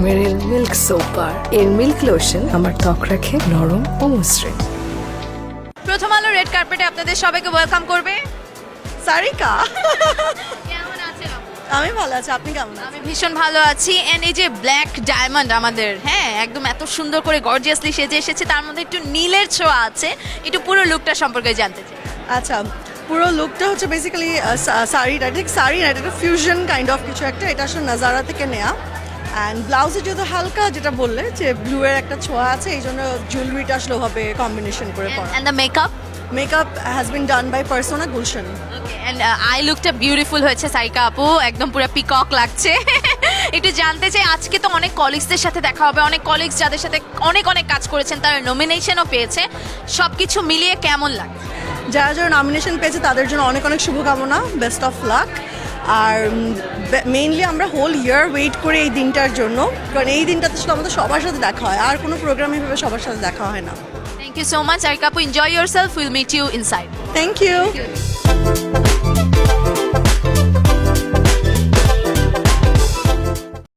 মেরিল milk soap bar. এর milk lotion আমার ত্বক রাখে নরম ও মসৃণ। প্রথম আলো রেড কার্পেটে আপনাদের সবাইকে ওয়েলকাম করবে। সারিকা, কেমন আছেন আপু? আমি ভালো আছি, আপনি কেমন আছেন? আমি ভীষণ ভালো আছি। এন্ড এই যে ব্ল্যাক ডায়মন্ড আমাদের, হ্যাঁ, একদম এত সুন্দর করে গর্জিয়াসলি সেজে এসেছে, তার মধ্যে একটু নীলের ছোঁয়া আছে। একটু পুরো লুকটা সম্পর্কে জানতে চাই। আচ্ছা, পুরো লুকটা হচ্ছে বেসিক্যালি শাড়িটা ঠিক শাড়ি না, এটা একটা ফিউশন কাইন্ড অফ কিছু একটা। এটা আসলে নাজারা থেকে নেওয়া। অ্যান্ড ব্লাউজে যেহেতু হালকা, যেটা বললে যে ব্লু এর একটা ছোঁয়া আছে, এই জন্য জুয়েলারিটা আসলে ওভাবে কম্বিনেশন করে পরা। And the makeup, makeup has been done by persona Gulshan. And I লুকটা বিউটিফুল হয়েছে সারিকা আপু, একদম পুরো পিকক লাগছে। একটু জানতে চাই, আজকে তো অনেক কলিগসদের সাথে দেখা হবে, অনেক কলিগস যাদের সাথে অনেক অনেক কাজ করেছেন, তারা নমিনেশনও পেয়েছে, সব কিছু মিলিয়ে কেমন লাগে? যারা যারা নমিনেশন পেয়েছে তাদের জন্য অনেক অনেক শুভকামনা, বেস্ট অফ লাক। আর মেইনলি আমরা হোল ইয়ার ওয়েট করি এই দিনটার জন্য, কারণ এই দিনটাতে শুধু আমাদের সবার সাথে দেখা হয়, আর কোনো প্রোগ্রামে ভেবে সবার সাথে দেখা হয় না। Thank you so much Sarika আপু, enjoy yourself, will meet you inside. Thank you.